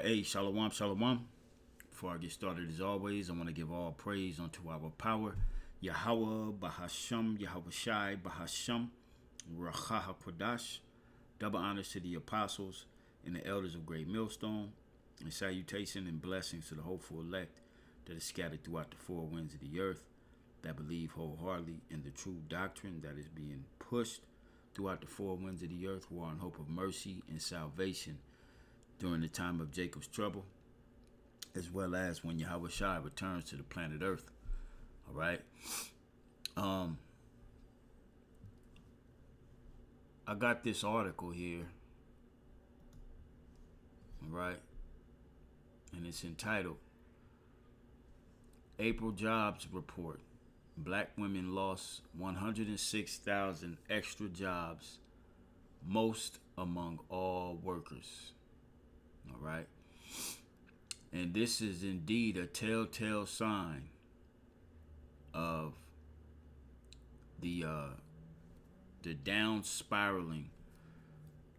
Hey, shalom, shalom. Before I get started, as always, I want to give all praise unto our power, Yahweh, Bahasham, Yahweh Shai, Bahasham, Rachaha Kodash. Double honors to the apostles and the elders of Great Millstone, and salutation and blessings to the hopeful elect that is scattered throughout the four winds of the earth, that believe wholeheartedly in the true doctrine that is being pushed throughout the four winds of the earth, who are in hope of mercy and salvation during the time of Jacob's trouble, as well as when Yahweh Shai returns to the planet Earth. All right. Um, I got this article here. All right. And it's entitled April Jobs Report. Black women lost 106,000 extra jobs, most among all workers. All right. And this is indeed a telltale sign of the down spiraling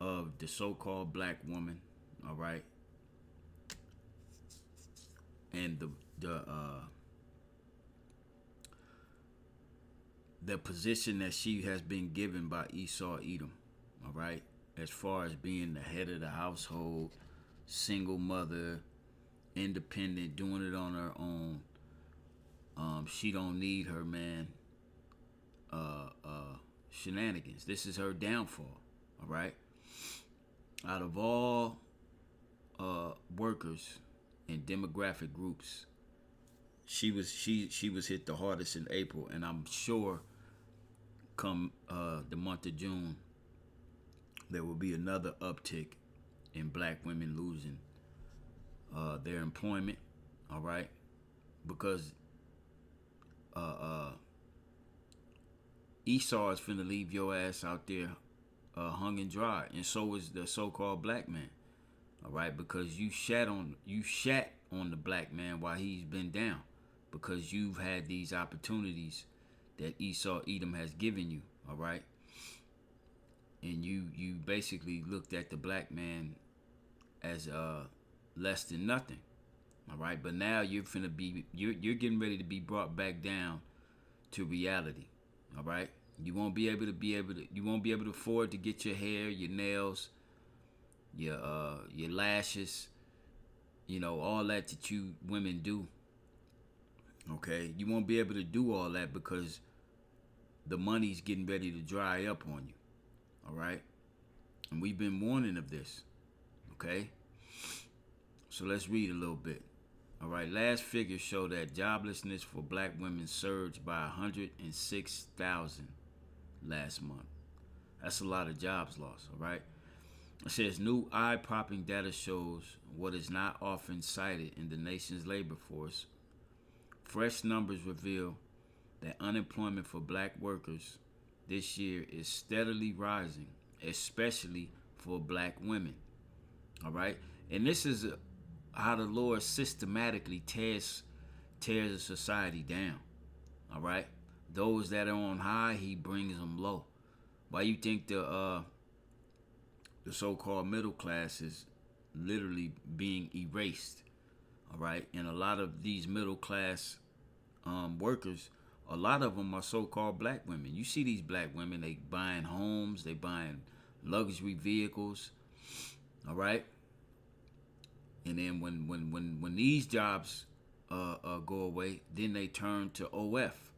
of the so-called black woman, all right, and the position that she has been given by Esau Edom, all right, as far as being the head of the household, single mother, independent, doing it on her own. She don't need her man shenanigans. This is her downfall. All right. Out of all workers and demographic groups, she was hit the hardest in April, and I'm sure come the month of June there will be another uptick in black women losing their employment. All right, because Esau is finna leave your ass out there hung and dry, and so is the so-called black man. All right, because you shat on the black man while he's been down, because you've had these opportunities that Esau Edom has given you. All right, and you basically looked at the black man as less than nothing. All right, but now you're getting ready to be brought back down to reality. All right, you won't be able to afford to get your hair, your nails, your lashes, all that you women do. Okay, you won't be able to do all that because the money's getting ready to dry up on you. All right, and we've been warning of this. Okay, so let's read a little bit. All right, last figures show that joblessness for black women surged by 106,000 last month. That's a lot of jobs lost, all right? It says new eye-popping data shows what is not often cited in the nation's labor force. Fresh numbers reveal that unemployment for black workers this year is steadily rising, especially for black women, all right? And this is how the Lord systematically tears a society down. All right, those that are on high, He brings them low. Why you think the so-called middle class is literally being erased? All right, and a lot of these middle class workers, a lot of them are so-called black women. You see these black women, they buying homes, they buying luxury vehicles. All right. And then when these jobs go away, then they turn to OF,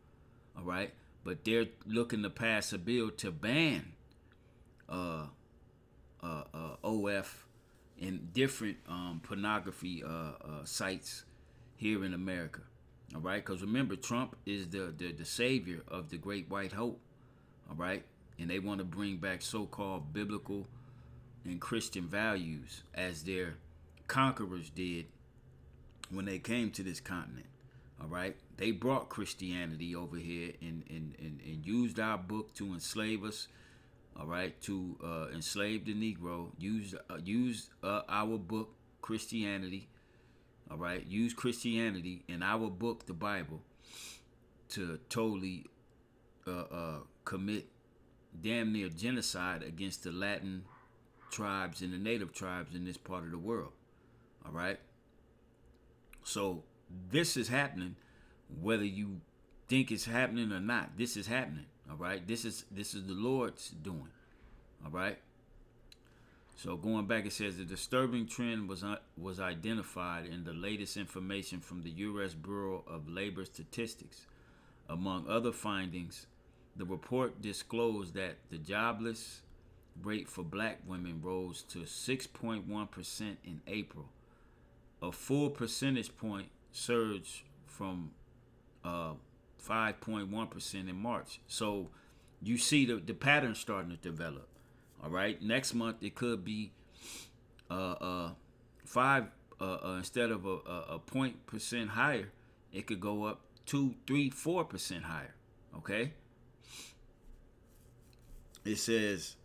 all right? But they're looking to pass a bill to ban OF and different pornography sites here in America, all right? Because remember, Trump is the savior of the great white hope, all right? And they want to bring back so-called biblical and Christian values as their conquerors did when they came to this continent. All right, they brought Christianity over here and used our book to enslave us. All right, to enslave the Negro. Used our book, Christianity. All right, used Christianity in our book, the Bible, to totally commit damn near genocide against the Latin tribes and the native tribes in this part of the world. All right. So this is happening, whether you think it's happening or not. This is happening. All right. This is the Lord's doing. All right. So going back, it says the disturbing trend was identified in the latest information from the U.S. Bureau of Labor Statistics. Among other findings, the report disclosed that the jobless rate for black women rose to 6.1% in April, a full percentage point surge from 5.1% in March. So you see the pattern starting to develop. All right. Next month it could be five instead of a point percent higher. It could go up 2, 3, 4% higher. Okay. It says,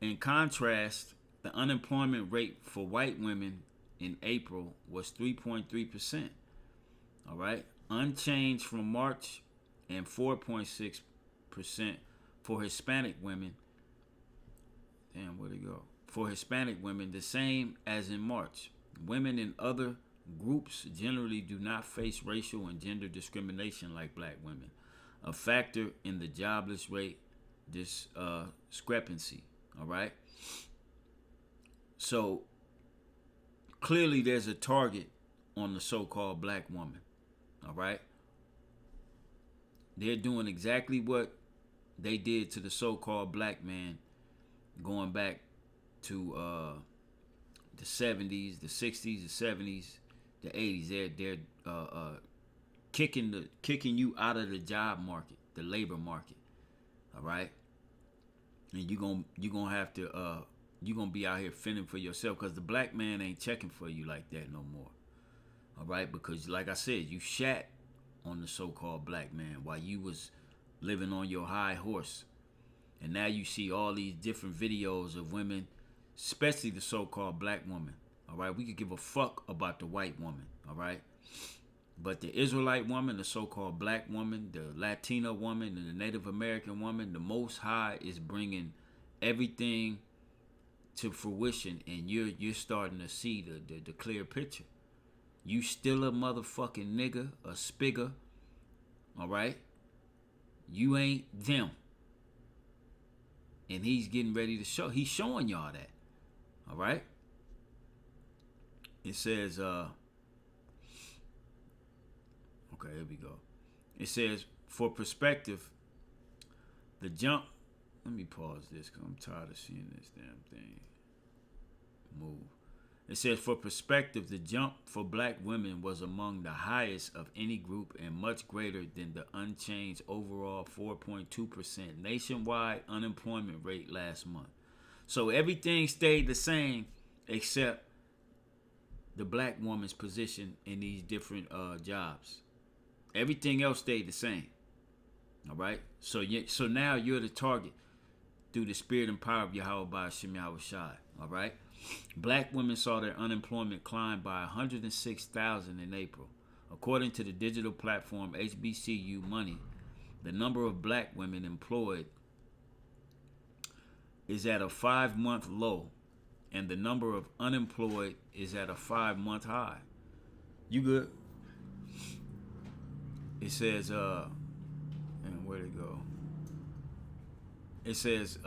in contrast, the unemployment rate for white women in April was 3.3%. All right, unchanged from March, and 4.6% for Hispanic women. Damn, where'd it go? For Hispanic women, the same as in March. Women in other groups generally do not face racial and gender discrimination like black women, a factor in the jobless rate discrepancy. All right. So clearly there's a target on the so-called black woman. All right. They're doing exactly what they did to the so-called black man going back to the 70s, the 60s, the 70s, the 80s. They're kicking you out of the job market, the labor market. All right. And you're gonna have to you're gonna be out here fending for yourself, because the black man ain't checking for you like that no more. All right, because like I said, you shat on the so-called black man while you was living on your high horse, and now you see all these different videos of women, especially the so-called black woman. All right, we could give a fuck about the white woman. All right, but the Israelite woman, the so-called black woman, the Latina woman, and the Native American woman, the Most High is bringing everything to fruition, and you're starting to see the clear picture. You still a motherfucking nigga, a spigger, all right? You ain't them. And he's getting ready to show. He's showing y'all that, all right? It says, okay, here we go. It says, for perspective, the jump. Let me pause this because I'm tired of seeing this damn thing move. It says, for perspective, the jump for black women was among the highest of any group and much greater than the unchanged overall 4.2% nationwide unemployment rate last month. So everything stayed the same except the black woman's position in these different jobs. Everything else stayed the same. All right? So now you're the target through the spirit and power of Yahweh by Shem Yahweh Shai. All right? Black women saw their unemployment climb by 106,000 in April. According to the digital platform HBCU Money, the number of black women employed is at a 5-month low, and the number of unemployed is at a 5-month high. You good? It says, and where'd it go? It says,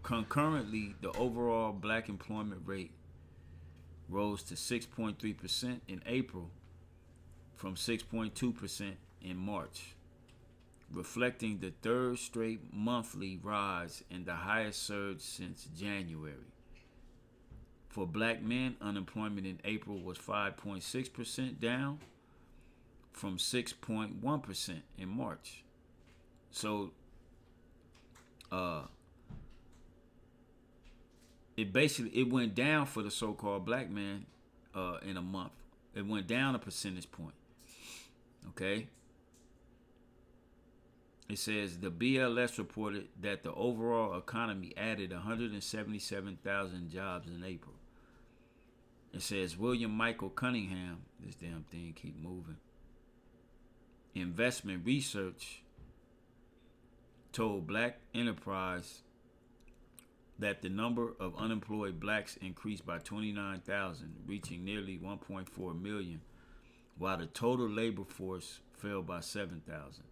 concurrently, the overall black employment rate rose to 6.3% in April from 6.2% in March, reflecting the third straight monthly rise and the highest surge since January. For black men, unemployment in April was 5.6% down from 6.1% in March. So, it went down for the so-called black man in a month. It went down a percentage point. Okay. It says the BLS reported that the overall economy added 177,000 jobs in April. It says William Michael Cunningham, this damn thing keep moving, investment research told Black Enterprise that the number of unemployed blacks increased by 29,000, reaching nearly 1.4 million, while the total labor force fell by 7,000.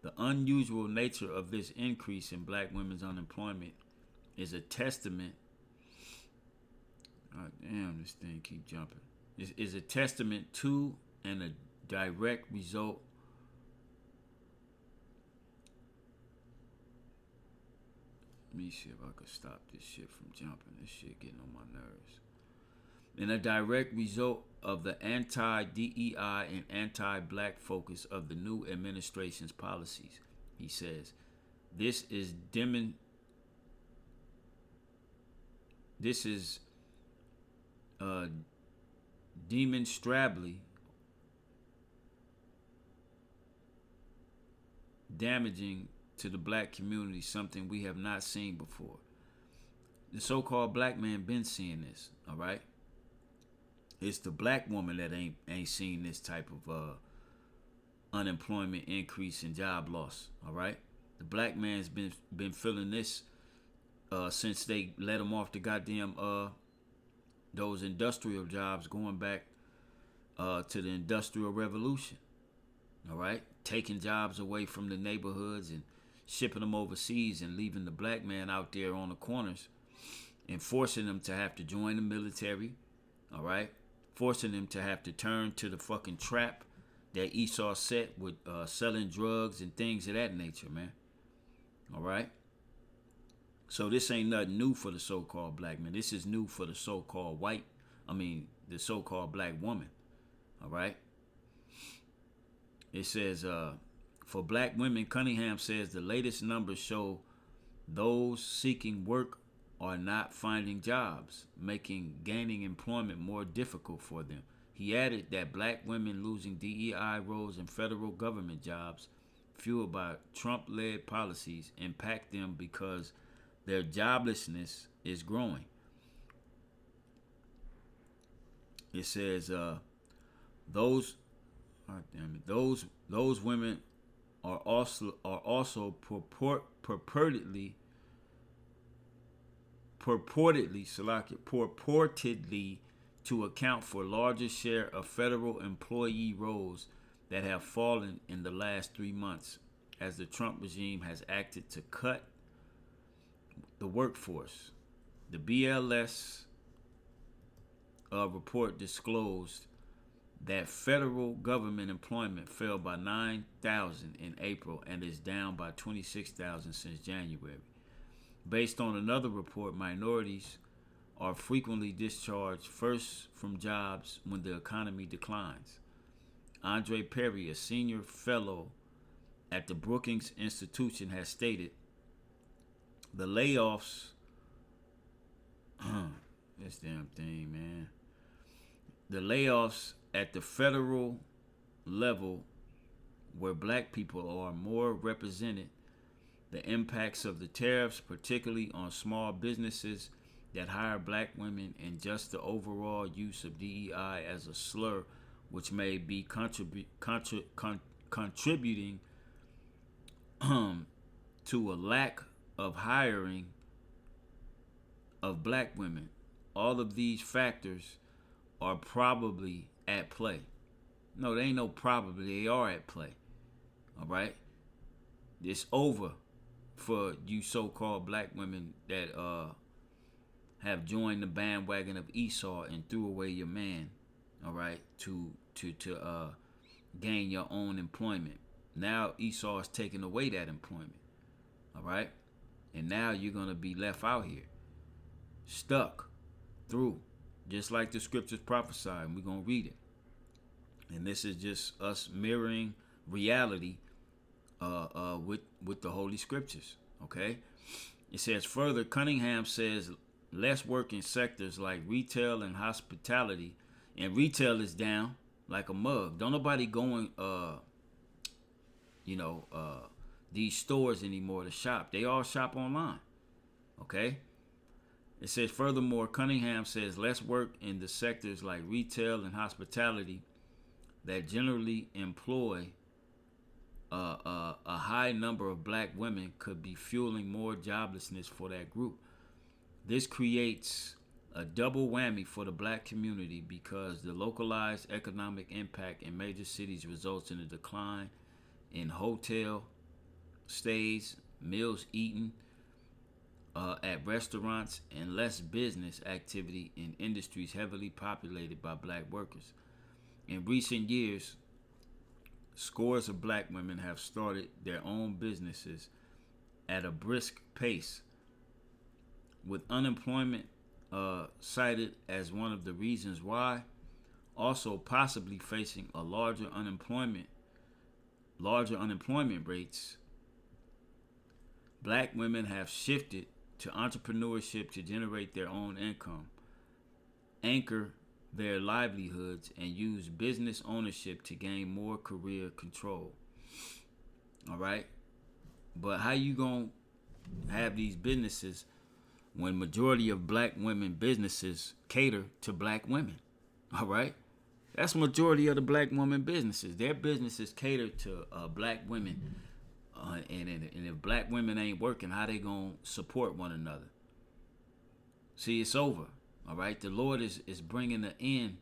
The unusual nature of this increase in black women's unemployment is a testament. Oh, damn, this thing keep jumping. Is a testament to and a direct result Let me see if I could stop this shit from jumping. This shit getting on my nerves. And a direct result of the anti-DEI and anti-black focus of the new administration's policies. He says, this is demonstrably damaging to the black community, something we have not seen before. The so-called black man been seeing this, all right? It's the black woman that ain't seen this type of unemployment increase and job loss, all right? The black man's been feeling this since they let him off the goddamn those industrial jobs going back to the Industrial Revolution, all right? Taking jobs away from the neighborhoods and shipping them overseas and leaving the black man out there on the corners and forcing them to have to join the military, all right? Forcing them to have to turn to the fucking trap that Esau set with selling drugs and things of that nature, man. All right? So this ain't nothing new for the so-called black man. This is new for the so-called the so-called black woman. All right? It says, for black women, Cunningham says the latest numbers show those seeking work are not finding jobs, making gaining employment more difficult for them. He added that black women losing DEI roles in federal government jobs, fueled by Trump-led policies, impact them because their joblessness is growing. It says those women are also purportedly to account for larger share of federal employee roles that have fallen in the last 3 months as the Trump regime has acted to cut the workforce. The BLS report disclosed that federal government employment fell by 9,000 in April and is down by 26,000 since January. Based on another report, minorities are frequently discharged first from jobs when the economy declines. Andre Perry, a senior fellow at the Brookings Institution, has stated, the layoffs, this damn thing, man. The layoffs at the federal level where black people are more represented, the impacts of the tariffs, particularly on small businesses that hire black women, and just the overall use of DEI as a slur, which may be contributing to a lack of hiring of black women. All of these factors are probably at play. No, they ain't no probably. They are at play. All right? It's over for you so-called black women that have joined the bandwagon of Esau and threw away your man, all right, to gain your own employment. Now Esau is taking away that employment, all right? And now you're going to be left out here, stuck through, just like the scriptures prophesy, and we're going to read it. And this is just us mirroring reality with the Holy Scriptures, okay? It says further, Cunningham says less work in sectors like retail and hospitality, and retail is down like a mug. Don't nobody going, these stores anymore to shop. They all shop online, okay? It says furthermore, Cunningham says less work in the sectors like retail and hospitality that generally employ a high number of black women could be fueling more joblessness for that group. This creates a double whammy for the black community because the localized economic impact in major cities results in a decline in hotel stays, meals eaten at restaurants, and less business activity in industries heavily populated by black workers. In recent years, scores of black women have started their own businesses at a brisk pace, with unemployment cited as one of the reasons why, also possibly facing a larger unemployment rates. Black women have shifted to entrepreneurship to generate their own income, anchor their livelihoods, and use business ownership to gain more career control. All right? But how you going to have these businesses when majority of black women businesses cater to black women? All right? That's majority of the black woman businesses. Their businesses cater to black women. And if black women ain't working, how they going to support one another? See, it's over. All right? The Lord is bringing an end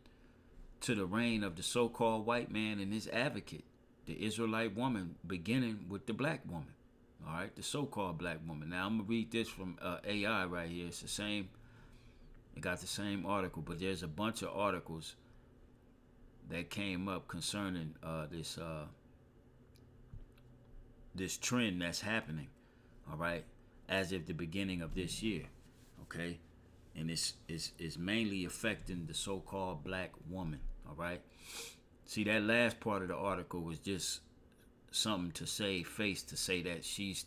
to the reign of the so-called white man and his advocate, the Israelite woman, beginning with the black woman. All right? The so-called black woman. Now, I'm going to read this from AI right here. It's the same. It got the same article, but there's a bunch of articles that came up concerning this trend that's happening, all right, as of the beginning of this year, okay, and it's mainly affecting the so-called black woman, all right. See, that last part of the article was just something to save face, to say that she's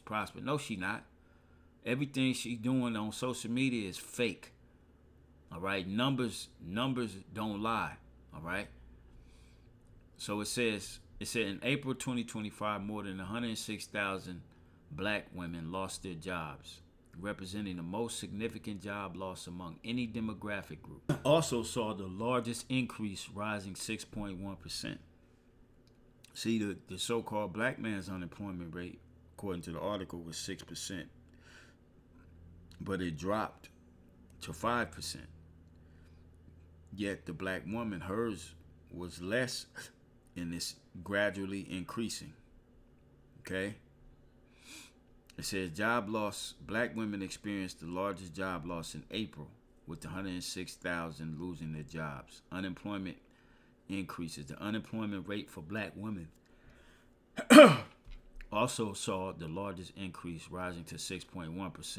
prosperous. No, she not. Everything she's doing on social media is fake, all right. Numbers don't lie, all right. So it said in April 2025, more than 106,000 black women lost their jobs, representing the most significant job loss among any demographic group. Also saw the largest increase, rising 6.1%. See, the so-called black man's unemployment rate, according to the article, was 6%, but it dropped to 5%. Yet the black woman, hers was less, and it's gradually increasing. Okay? It says job loss. Black women experienced the largest job loss in April, with 106,000 losing their jobs. Unemployment increases. The unemployment rate for black women also saw the largest increase, rising to 6.1%.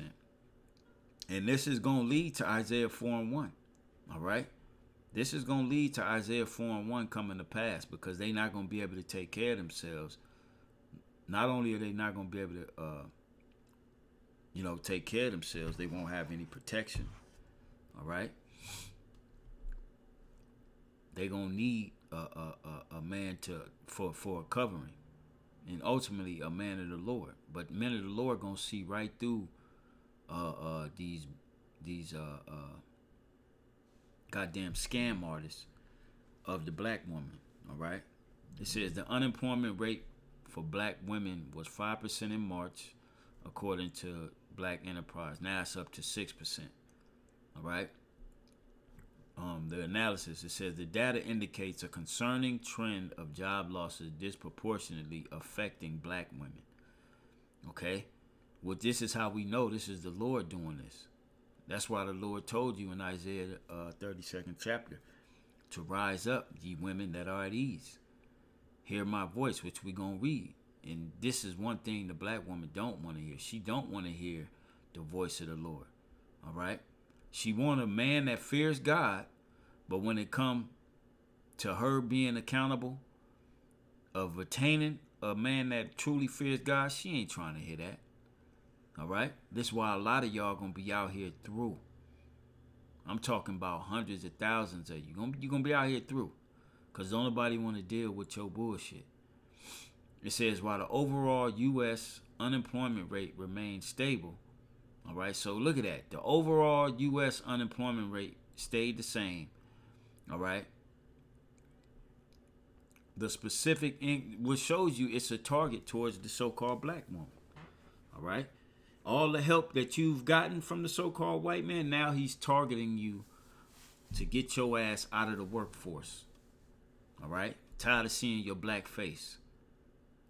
And this is going to lead to Isaiah 4:1. All right? This is going to lead to Isaiah 4:1 coming to pass, because they're not going to be able to take care of themselves. Not only are they not going to be able to, take care of themselves, they won't have any protection. All right? They're going to need a man for a covering, and ultimately a man of the Lord. But men of the Lord going to see right through these goddamn scam artists of the black woman. All right. It says the unemployment rate for black women was 5% in March, according to Black Enterprise. Now it's up to 6%. All right. The analysis, it says the data indicates a concerning trend of job losses disproportionately affecting black women. Okay. Well, this is how we know this is the Lord doing this. That's why the Lord told you in Isaiah 32nd chapter to rise up, ye women that are at ease. Hear my voice, which we're going to read. And this is one thing the black woman don't want to hear. She don't want to hear the voice of the Lord. All right? She want a man that fears God, but when it come to her being accountable of attaining a man that truly fears God, she ain't trying to hear that. All right? This is why a lot of y'all going to be out here through. I'm talking about hundreds of thousands of you. You're going to be out here through, because don't nobody want to deal with your bullshit. It says, while the overall U.S. unemployment rate remains stable. All right? So look at that. The overall U.S. unemployment rate stayed the same. All right? The specific, which shows you it's a target towards the so-called black woman. All right? All the help that you've gotten from the so-called white man, now he's targeting you to get your ass out of the workforce. All right? Tired of seeing your black face.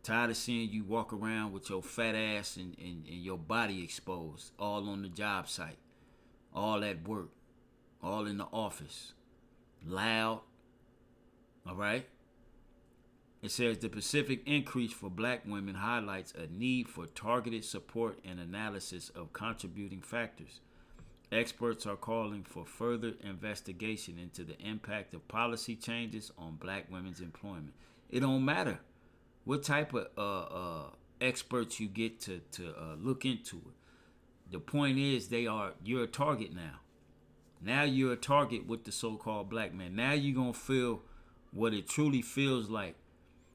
Tired of seeing you walk around with your fat ass and your body exposed, all on the job site, all at work, all in the office, loud. All right? It says the Pacific increase for black women highlights a need for targeted support and analysis of contributing factors. Experts are calling for further investigation into the impact of policy changes on black women's employment. It don't matter what type of experts you get to look into it. The point is, you're a target now. Now you're a target with the so-called black man. Now you're gonna feel what it truly feels like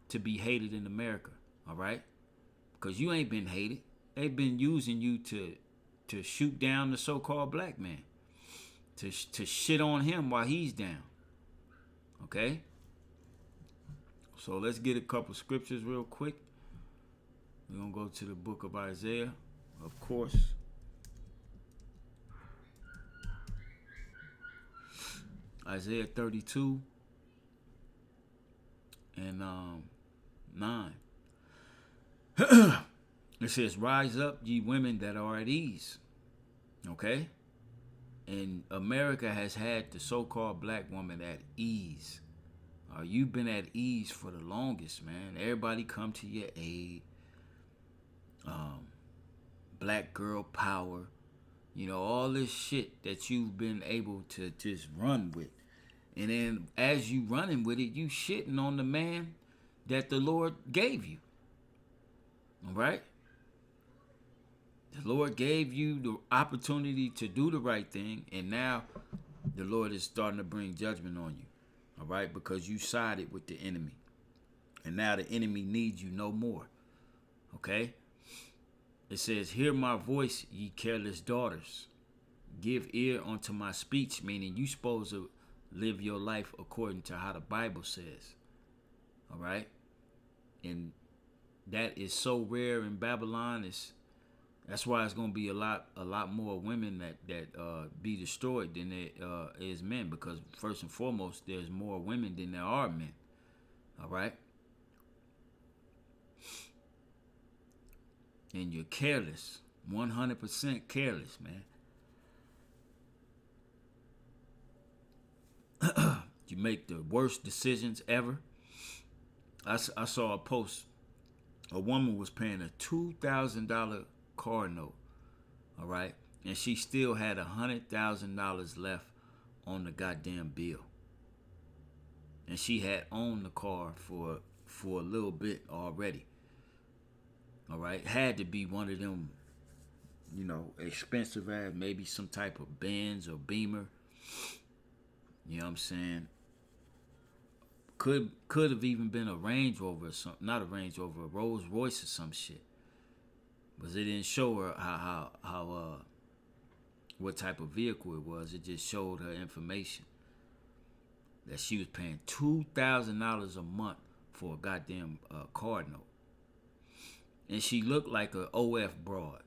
to be hated in America. All right, because you ain't been hated. They've been using you to shoot down the so-called black man, to shit on him while he's down. Okay. So let's get a couple scriptures real quick. We're going to go to the book of Isaiah, of course. Isaiah 32 and 9. It says, rise up, ye women that are at ease. Okay? And America has had the so-called black woman at ease. You've been at ease for the longest, man. Everybody come to your aid. Black girl power. You know, all this shit that you've been able to just run with. And then as you running with it, you shitting on the man that the Lord gave you. All right? The Lord gave you the opportunity to do the right thing. And now the Lord is starting to bring judgment on you. All right, because you sided with the enemy. And now the enemy needs you no more. Okay? It says, hear my voice, ye careless daughters. Give ear unto my speech, meaning you supposed to live your life according to how the Bible says. All right? And that is so rare in Babylon. That's why it's going to be a lot more women that be destroyed than there is men, because first and foremost, there's more women than there are men. All right? And you're careless, 100% careless, man. You make the worst decisions ever. I saw a post. A woman was paying a $2,000 car note, all right, and she still had $100,000 left on the goddamn bill, and she had owned the car for a little bit already. All right, had to be one of them, you know, expensive ass, maybe some type of Benz or Beamer. You know what I'm saying? Could have even been a Range Rover or something, not a Range Rover, a Rolls Royce or some shit. But it didn't show her how what type of vehicle it was. It just showed her information that she was paying $2,000 a month for a goddamn car note, and she looked like a OF broad.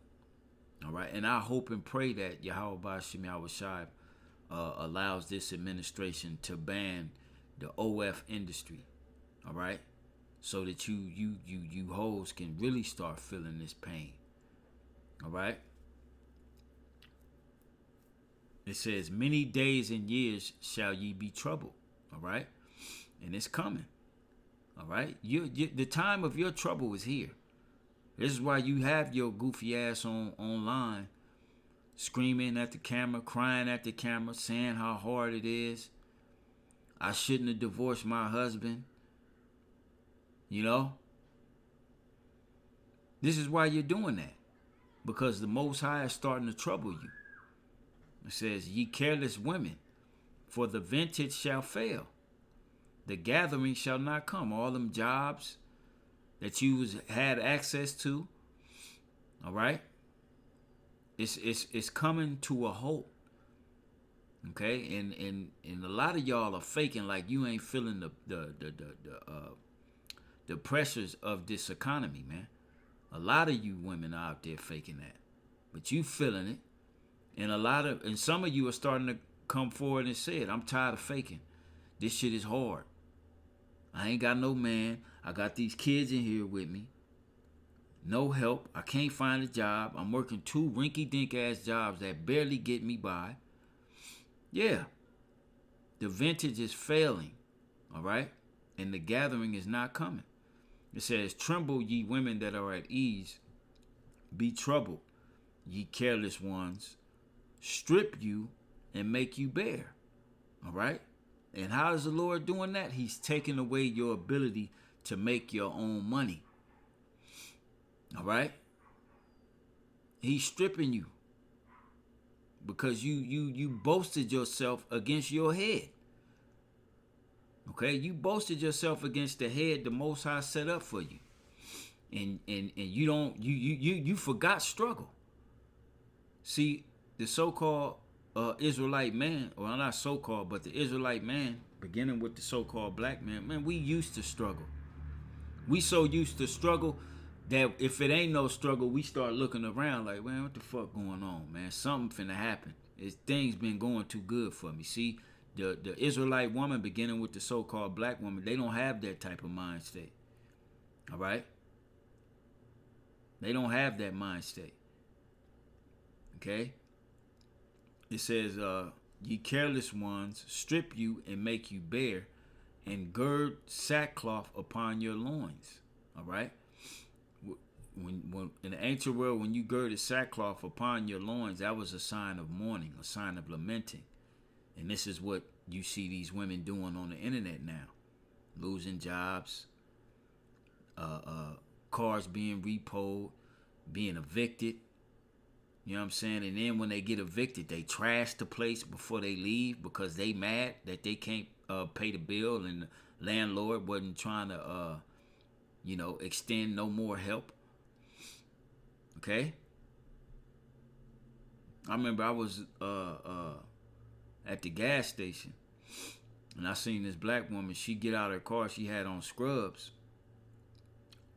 All right, and I hope and pray that Yahweh Bashim Yahushai allows this administration to ban the OF industry. All right, so that you hoes can really start feeling this pain. All right. It says, many days and years shall ye be troubled. All right. And it's coming. All right. The time of your trouble is here. This is why you have your goofy ass online screaming at the camera, crying at the camera, saying how hard it is. I shouldn't have divorced my husband. You know? This is why you're doing that. Because the Most High is starting to trouble you. It says, ye careless women, for the vintage shall fail. The gathering shall not come. All them jobs that you had access to, all right? It's coming to a halt. Okay? And a lot of y'all are faking like you ain't feeling the pressures of this economy, man. A lot of you women are out there faking that. but you feeling it. And some of you are starting to come forward and say it. I'm tired of faking. This shit is hard. I ain't got no man. I got these kids in here with me. No help. I can't find a job. I'm working 2 rinky-dink ass jobs that barely get me by. Yeah. The vintage is failing. All right? And the gathering is not coming. It says, tremble ye women that are at ease. Be troubled, ye careless ones. Strip you and make you bare. All right? And how is the Lord doing that? He's taking away your ability to make your own money. All right? He's stripping you because you boasted yourself against your head. Okay? You boasted yourself against the head the Most High set up for you. And you forgot struggle. See, the so-called Israelite man, or not so-called, but the Israelite man, beginning with the so-called black man, we used to struggle. We so used to struggle that if it ain't no struggle, we start looking around like, man, what the fuck going on, man? Something finna happen. Things been going too good for me. See, the Israelite woman, beginning with the so-called black woman, they don't have that type of mind state. All right? They don't have that mind state. Okay? It says, ye careless ones, strip you and make you bare, and gird sackcloth upon your loins. All right? When in the ancient world, when you girded sackcloth upon your loins, that was a sign of mourning, a sign of lamenting. And this is what you see these women doing on the internet now. Losing jobs, cars being repoed, being evicted. You know what I'm saying? And then when they get evicted, they trash the place before they leave because they mad that they can't pay the bill and the landlord wasn't trying to, extend no more help. Okay? I remember I was at the gas station and I seen this black woman. She get out of her car. She had on scrubs.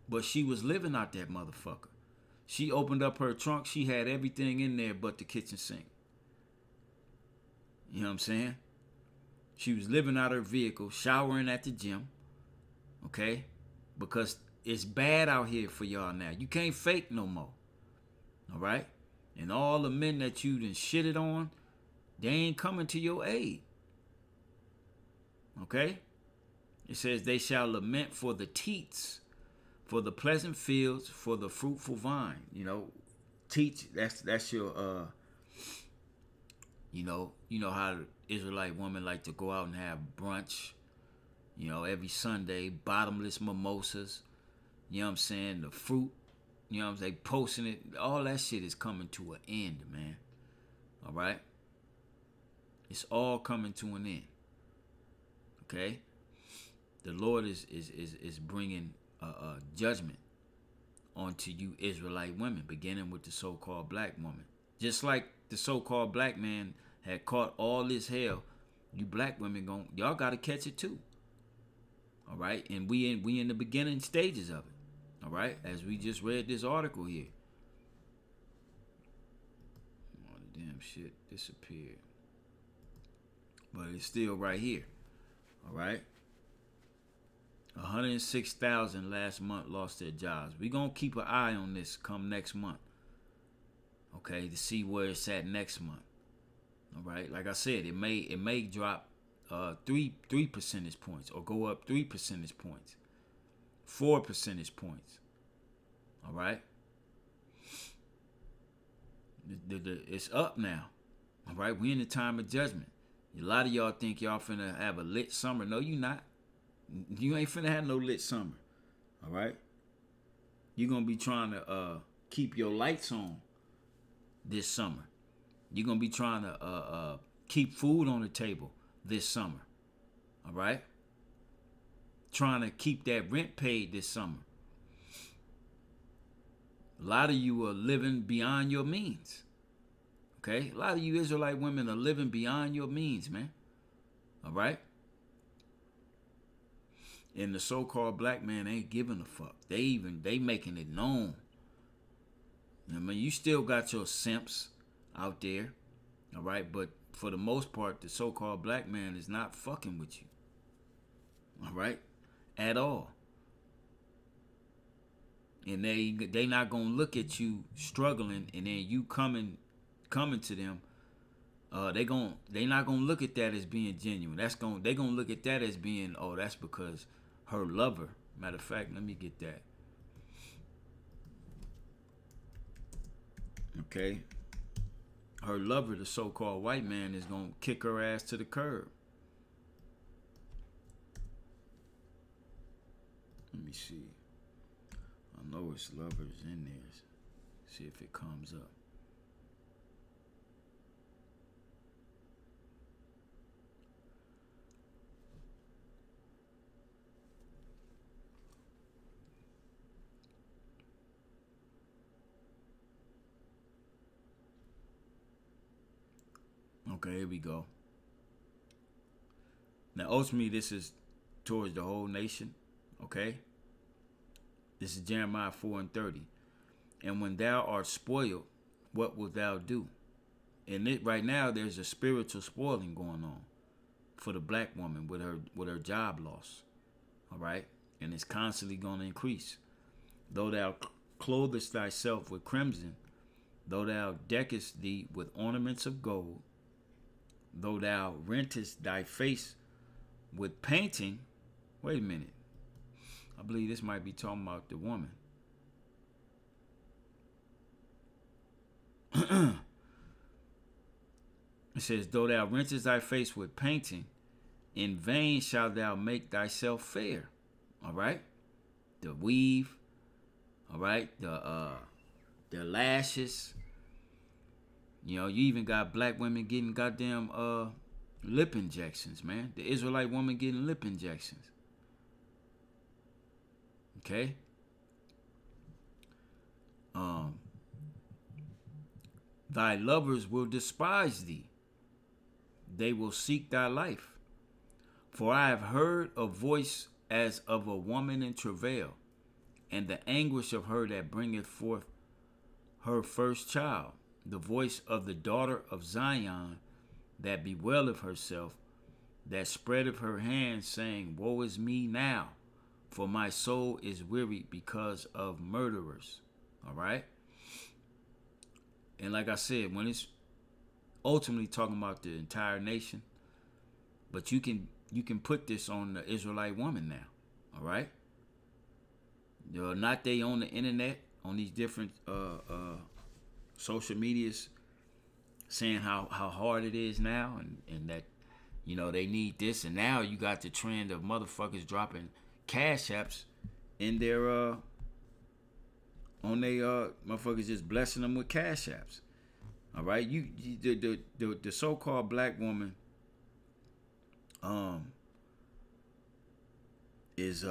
But she was living out that motherfucker. She opened up her trunk. She had everything in there but the kitchen sink. You know what I'm saying? She was living out her vehicle, showering at the gym. Okay? Because it's bad out here for y'all now. You can't fake no more. All right? And all the men that you done shitted on, they ain't coming to your aid. Okay? It says, they shall lament for the teats, for the pleasant fields, for the fruitful vine. You know, teach, that's your, you know how the Israelite women like to go out and have brunch, every Sunday, bottomless mimosas, you know what I'm saying, the fruit, you know what I'm saying, posting it, all that shit is coming to an end, man. All right? It's all coming to an end. Okay? The Lord is bringing judgment onto you Israelite women, beginning with the so-called black woman. Just like the so-called black man had caught all this hell, you black women y'all got to catch it too. All right, and we in the beginning stages of it. All right, as we just read this article here. All the damn shit disappeared, but it's still right here. All right. 106,000 last month lost their jobs. We're going to keep an eye on this come next month. Okay, to see where it's at next month. All right, like I said, it may drop 3 percentage points or go up 3 percentage points, 4 percentage points. All right, it's up now. All right, we in the time of judgment. A lot of y'all think y'all finna have a lit summer. No, you not. You ain't finna have no lit summer. All right? You're going to be trying to keep your lights on this summer. You're going to be trying to keep food on the table this summer. All right? Trying to keep that rent paid this summer. A lot of you are living beyond your means. Okay? A lot of you Israelite women are living beyond your means, man. All right? And the so-called black man ain't giving a fuck. They making it known. I mean, you still got your simps out there, all right? But for the most part, the so-called black man is not fucking with you, all right? At all. And they not gonna look at you struggling, and then you coming to them. They not gonna look at that as being genuine. They gonna look at that as being, oh, that's because her lover. Matter of fact, let me get that. Okay, her lover, the so-called white man, is gonna kick her ass to the curb. Let me see. I know it's lovers in there. See if it comes up. Okay, here we go. Now, ultimately, this is towards the whole nation. Okay? This is Jeremiah 4:30. And when thou art spoiled, what wilt thou do? And right now, there's a spiritual spoiling going on for the black woman with her job loss. All right? And it's constantly going to increase. Though thou clothest thyself with crimson, though thou deckest thee with ornaments of gold, though thou rentest thy face with painting. Wait a minute. I believe this might be talking about the woman. It says, though thou rentest thy face with painting, in vain shalt thou make thyself fair. All right? The weave. All right? The lashes. You know, you even got black women getting goddamn lip injections, man. The Israelite woman getting lip injections. Okay? Thy lovers will despise thee. They will seek thy life. For I have heard a voice as of a woman in travail, and the anguish of her that bringeth forth her first child, the voice of the daughter of Zion that bewaileth herself, that spreadeth her hands, saying, woe is me now, for my soul is weary because of murderers. All right? And like I said, when it's ultimately talking about the entire nation, but you can put this on the Israelite woman now. All right? Not they on the internet, on these different social medias, saying how hard it is now, and that, you know, they need this. And now you got the trend of motherfuckers dropping cash apps in their on their motherfuckers just blessing them with cash apps. All right, the so-called black woman is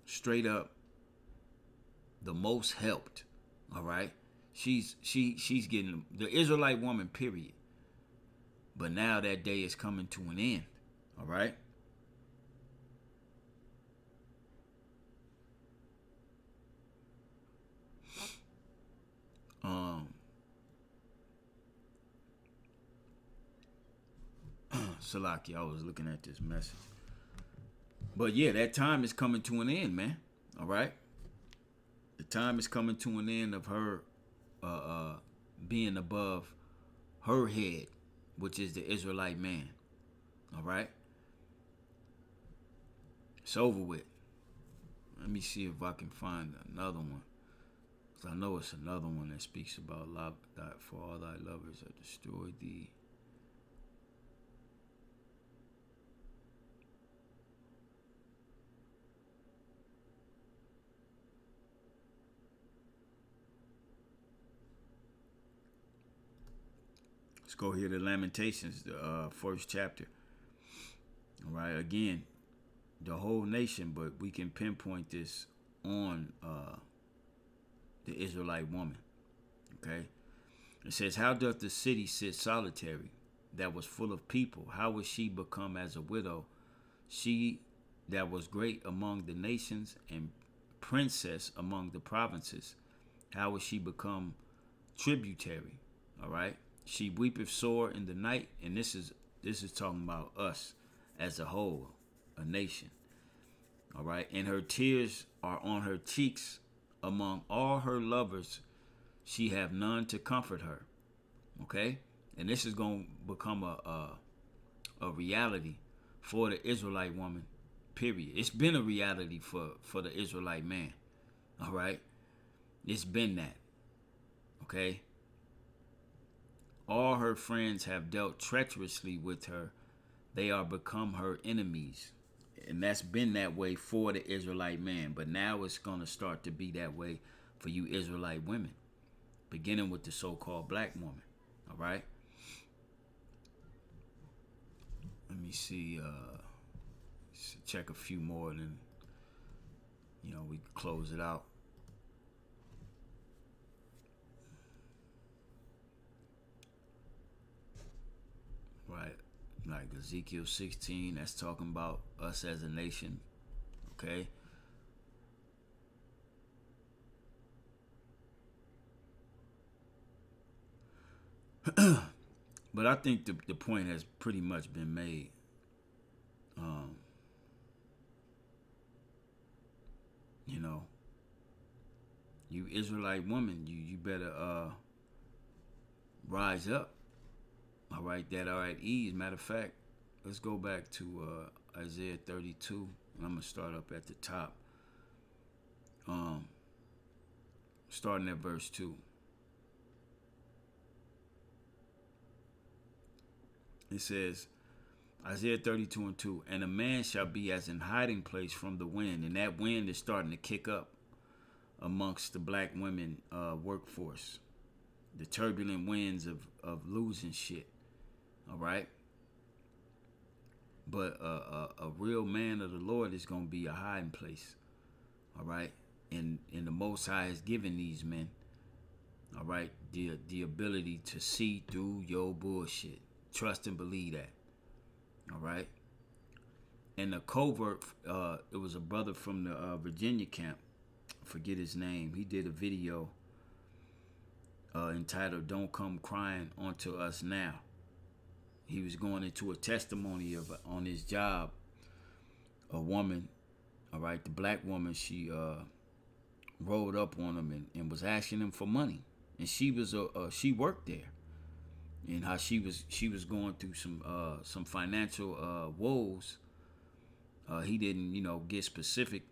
straight up the most helped. All right, she's getting the Israelite woman, period. But now that day is coming to an end. All right. Salaki, I was looking at this message. But yeah, that time is coming to an end, man. All right. The time is coming to an end of her being above her head, which is the Israelite man. All right. It's over with. Let me see if I can find another one. Because I know it's another one that speaks about love, that for all thy lovers have destroyed thee. Let's go here to Lamentations, the first chapter. All right, again, the whole nation, but we can pinpoint this on the Israelite woman. Okay, it says, how doth the city sit solitary that was full of people? How was she become as a widow? She that was great among the nations and princess among the provinces. How will she become tributary? All right. She weepeth sore in the night, and this is talking about us as a whole, a nation. All right. And her tears are on her cheeks. Among all her lovers, she have none to comfort her. Okay. And this is going to become a reality for the Israelite woman, period. It's been a reality for the Israelite man. All right. It's been that. Okay. All her friends have dealt treacherously with her. They are become her enemies. And that's been that way for the Israelite man. But now it's going to start to be that way for you Israelite women, beginning with the so-called black woman. All right. Let me see. Check a few more, and then we can close it out. Right, like Ezekiel 16. That's talking about us as a nation. Okay. But I think the point has pretty much been made. You Israelite woman, you better rise up. All right, that are at ease. Matter of fact, let's go back to Isaiah 32. And I'm gonna start up at the top. Starting at verse 2. It says, Isaiah 32:2, and a man shall be as an hiding place from the wind. And that wind is starting to kick up amongst the black women workforce. The turbulent winds of losing shit. All right. But a real man of the Lord is going to be a hiding place. All right. And the Most High has given these men, all right, the ability to see through your bullshit. Trust and believe that. All right. And the covert, it was a brother from the Virginia camp. I forget his name. He did a video entitled "Don't Come Crying Onto Us Now." He was going into a testimony of on his job. A woman, all right, the black woman, she rolled up on him and was asking him for money, and she was she worked there, and how she was going through some financial woes. He didn't get specific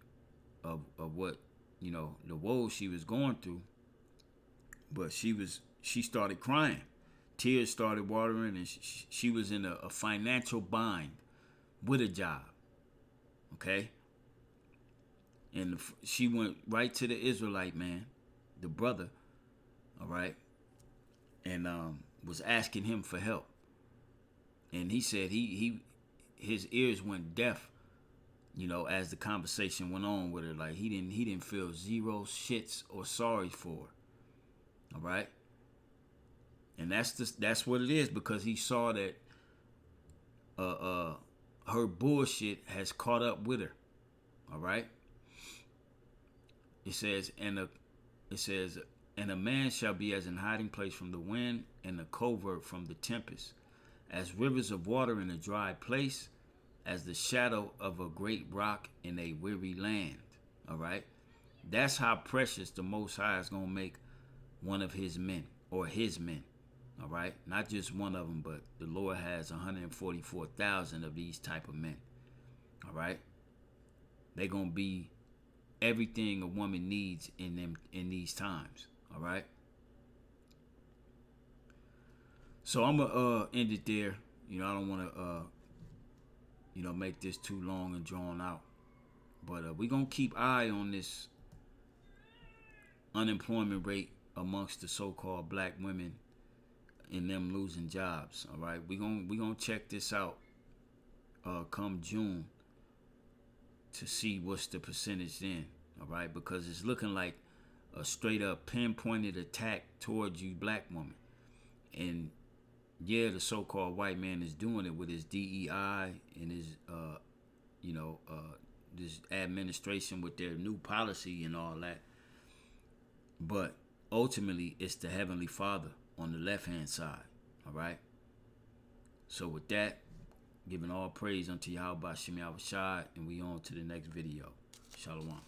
of what the woes she was going through, but she started crying. Tears started watering, and she was in a financial bind with a job. Okay? And she went right to the Israelite man, the brother, all right, and was asking him for help. And he said his ears went deaf, as the conversation went on with her. Like he didn't feel zero shits or sorry for her. All right? And that's what it is, because he saw that her bullshit has caught up with her. All right? It says, and a man shall be as an hiding place from the wind, and a covert from the tempest, as rivers of water in a dry place, as the shadow of a great rock in a weary land. All right? That's how precious the Most High is going to make one of his men, or his men. All right? Not just one of them, but the Lord has 144,000 of these type of men. All right? They're going to be everything a woman needs in these times. All right? So I'm going to end it there. I don't want to make this too long and drawn out. But we're going to keep eye on this unemployment rate amongst the so-called black women and them losing jobs. All right, we're gonna check this out come June to see what's the percentage then. All right, because it's looking like a straight up pinpointed attack towards you black woman. And yeah, the so-called white man is doing it with his DEI and his this administration with their new policy and all that. But ultimately it's the Heavenly Father on the left-hand side. All right? So with that, giving all praise unto Yahweh Shem Yahweh Shai, and we on to the next video. Shalom.